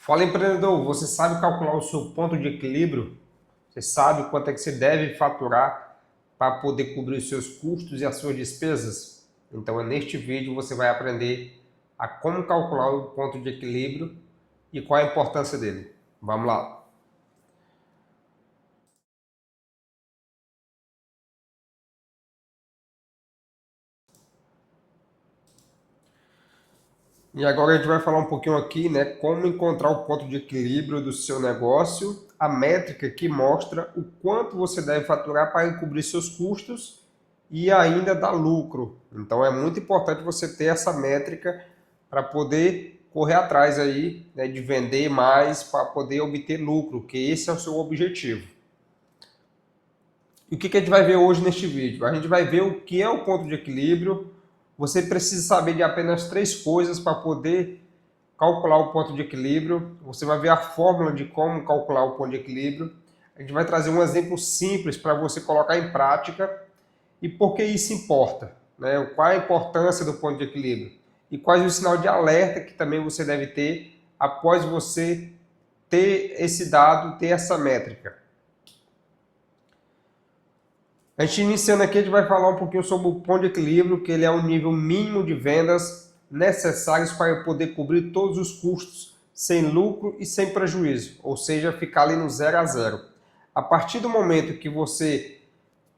Fala, empreendedor, você sabe calcular o seu ponto de equilíbrio? Você sabe quanto é que você deve faturar para poder cobrir os seus custos e as suas despesas? Então, neste vídeo você vai aprender a como calcular o ponto de equilíbrio e qual a importância dele. Vamos lá! E agora a gente vai falar um pouquinho aqui, né, como encontrar o ponto de equilíbrio do seu negócio, a métrica que mostra o quanto você deve faturar para encobrir seus custos e ainda dar lucro. Então é muito importante você ter essa métrica para poder correr atrás aí, né, de vender mais para poder obter lucro, que esse é o seu objetivo. E o que a gente vai ver hoje neste vídeo? A gente vai ver o que é o ponto de equilíbrio. Você precisa saber de apenas 3 coisas para poder calcular o ponto de equilíbrio. Você vai ver a fórmula de como calcular o ponto de equilíbrio. A gente vai trazer um exemplo simples para você colocar em prática. E por que isso importa? Né? Qual a importância do ponto de equilíbrio? E quais os sinais de alerta que também você deve ter após você ter esse dado, ter essa métrica. A gente iniciando aqui, a gente vai falar um pouquinho sobre o ponto de equilíbrio, que ele é o nível mínimo de vendas necessários para poder cobrir todos os custos sem lucro e sem prejuízo, ou seja, ficar ali no 0 a 0. A partir do momento que você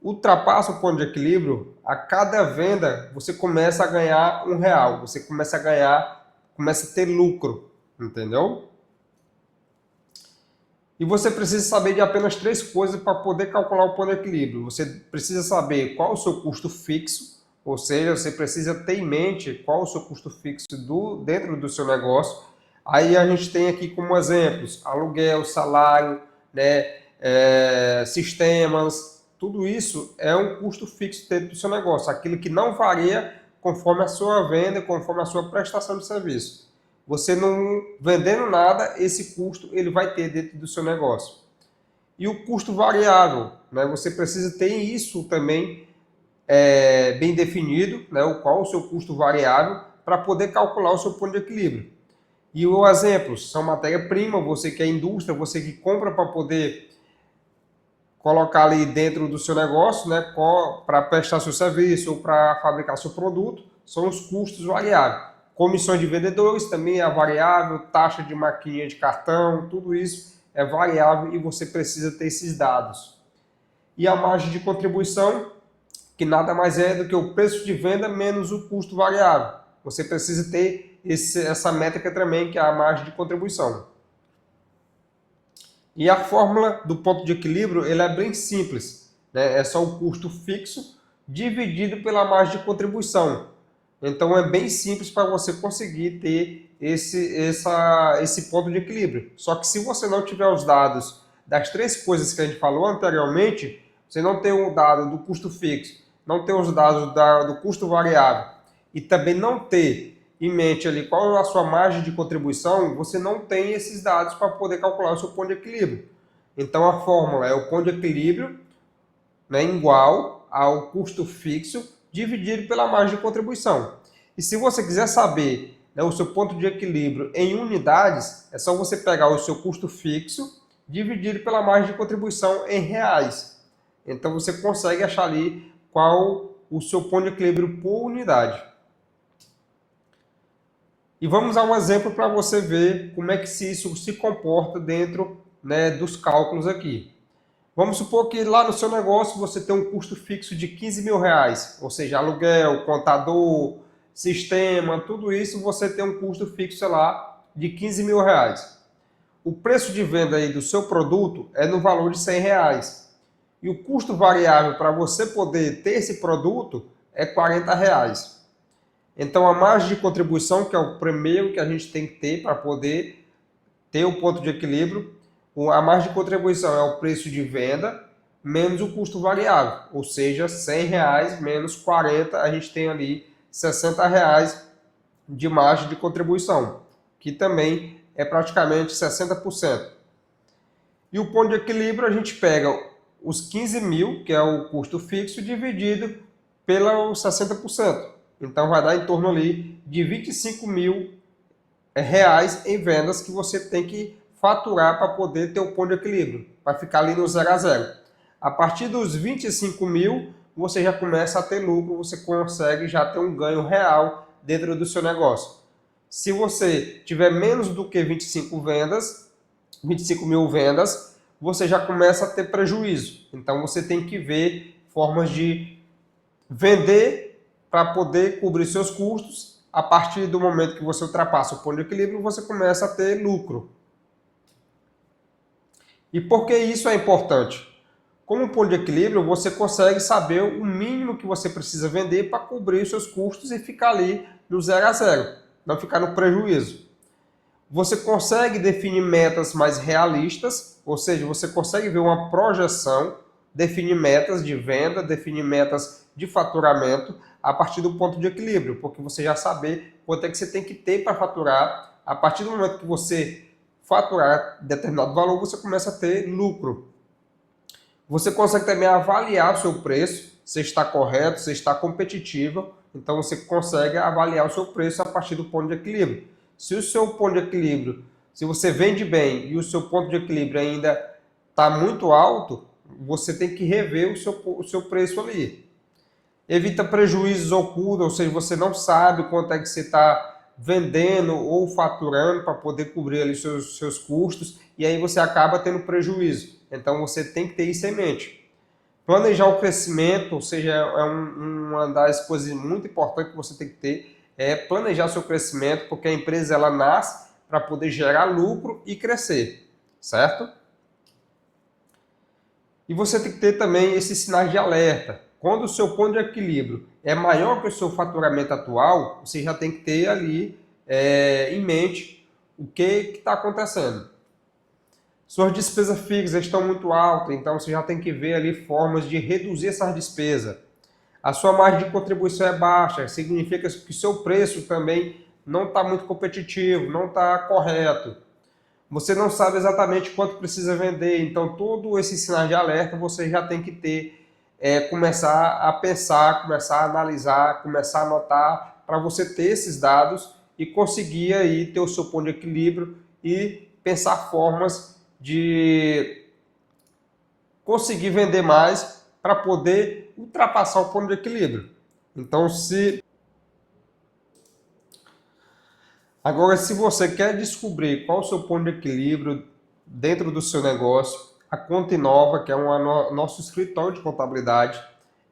ultrapassa o ponto de equilíbrio, a cada venda você começa a ganhar R$1, você começa a ter lucro, entendeu? E você precisa saber de apenas 3 coisas para poder calcular o ponto de equilíbrio. Você precisa saber qual o seu custo fixo, ou seja, você precisa ter em mente qual o seu custo fixo dentro do seu negócio. Aí a gente tem aqui como exemplos aluguel, salário, né, sistemas, tudo isso é um custo fixo dentro do seu negócio, aquilo que não varia conforme a sua venda, conforme a sua prestação de serviço. Você não vendendo nada, esse custo ele vai ter dentro do seu negócio. E o custo variável, né? Você precisa ter isso também bem definido, né? Qual o seu custo variável para poder calcular o seu ponto de equilíbrio. E os exemplos são matéria-prima, você que é indústria, você que compra para poder colocar ali dentro do seu negócio, né? Para prestar seu serviço ou para fabricar seu produto, são os custos variáveis. Comissões de vendedores também é variável, taxa de maquininha de cartão, tudo isso é variável e você precisa ter esses dados. E a margem de contribuição, que nada mais é do que o preço de venda menos o custo variável. Você precisa ter essa métrica também, que é a margem de contribuição. E a fórmula do ponto de equilíbrio ele é bem simples, né? É só o custo fixo dividido pela margem de contribuição. Então é bem simples para você conseguir ter esse ponto de equilíbrio. Só que se você não tiver os dados das 3 coisas que a gente falou anteriormente, você não tem o dado do custo fixo, não tem os dados do custo variável e também não ter em mente ali qual é a sua margem de contribuição, você não tem esses dados para poder calcular o seu ponto de equilíbrio. Então a fórmula é o ponto de equilíbrio, né, igual ao custo fixo dividido pela margem de contribuição. E se você quiser saber, né, o seu ponto de equilíbrio em unidades, é só você pegar o seu custo fixo dividido pela margem de contribuição em reais. Então você consegue achar ali qual o seu ponto de equilíbrio por unidade. E vamos a um exemplo para você ver como é que isso se comporta dentro, né, dos cálculos aqui. Vamos supor que lá no seu negócio você tem um custo fixo de R$15.000, ou seja, aluguel, contador, sistema, tudo isso você tem um custo fixo lá de R$15.000. O preço de venda aí do seu produto é no valor de R$100. E o custo variável para você poder ter esse produto é R$40. Então a margem de contribuição, que é o primeiro que a gente tem que ter para poder ter o ponto de equilíbrio, a margem de contribuição é o preço de venda menos o custo variável, ou seja, R$100 menos 40, a gente tem ali R$60 de margem de contribuição, que também é praticamente 60%. E o ponto de equilíbrio a gente pega os 15 mil, que é o custo fixo, dividido pelos 60%. Então vai dar em torno ali de R$25.000 reais em vendas que você tem que faturar para poder ter o ponto de equilíbrio, para ficar ali no 0 a 0. A partir dos 25 mil, você já começa a ter lucro, você consegue já ter um ganho real dentro do seu negócio. Se você tiver menos do que 25 mil vendas, você já começa a ter prejuízo. Então você tem que ver formas de vender para poder cobrir seus custos. A partir do momento que você ultrapassa o ponto de equilíbrio, você começa a ter lucro. E por que isso é importante? Como ponto de equilíbrio, você consegue saber o mínimo que você precisa vender para cobrir os seus custos e ficar ali no 0 a 0, não ficar no prejuízo. Você consegue definir metas mais realistas, ou seja, você consegue ver uma projeção, definir metas de venda, definir metas de faturamento a partir do ponto de equilíbrio, porque você já sabe quanto é que você tem que ter para faturar. A partir do momento que você faturar determinado valor, você começa a ter lucro. Você consegue também avaliar o seu preço, se está correto, se está competitivo. Então você consegue avaliar o seu preço a partir do ponto de equilíbrio. Se o seu ponto de equilíbrio, se você vende bem e o seu ponto de equilíbrio ainda está muito alto, você tem que rever o seu preço ali. Evita prejuízos ocultos, ou seja, você não sabe quanto é que você está vendendo ou faturando para poder cobrir ali seus custos, e aí você acaba tendo prejuízo. Então você tem que ter isso em mente. Planejar o crescimento, ou seja, é uma das coisas muito importantes que você tem que ter, é planejar seu crescimento, porque a empresa ela nasce para poder gerar lucro e crescer, certo? E você tem que ter também esses sinais de alerta. Quando o seu ponto de equilíbrio é maior que o seu faturamento atual, você já tem que ter ali em mente o que está acontecendo. Suas despesas fixas estão muito altas, então você já tem que ver ali formas de reduzir essas despesas. A sua margem de contribuição é baixa, significa que o seu preço também não está muito competitivo, não está correto. Você não sabe exatamente quanto precisa vender, então todo esse sinal de alerta você já tem que ter, começar a pensar, começar a analisar, começar a anotar, para você ter esses dados e conseguir aí ter o seu ponto de equilíbrio e pensar formas de conseguir vender mais para poder ultrapassar o ponto de equilíbrio. Então, Agora, se você quer descobrir qual é o seu ponto de equilíbrio dentro do seu negócio, a Conta Inova, que é nosso escritório de contabilidade,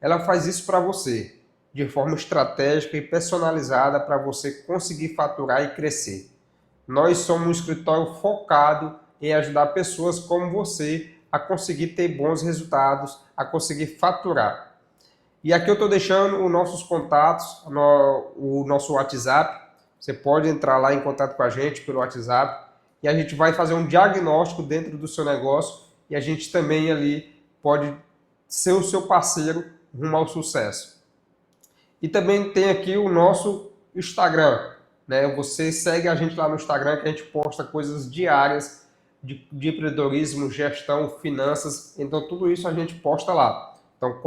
ela faz isso para você, de forma estratégica e personalizada para você conseguir faturar e crescer. Nós somos um escritório focado em ajudar pessoas como você a conseguir ter bons resultados, a conseguir faturar. E aqui eu estou deixando os nossos contatos, o nosso WhatsApp. Você pode entrar lá em contato com a gente pelo WhatsApp e a gente vai fazer um diagnóstico dentro do seu negócio e a gente também ali pode ser o seu parceiro rumo ao sucesso. E também tem aqui o nosso Instagram, né? Você segue a gente lá no Instagram que a gente posta coisas diárias de empreendedorismo, gestão, finanças, então tudo isso a gente posta lá. Então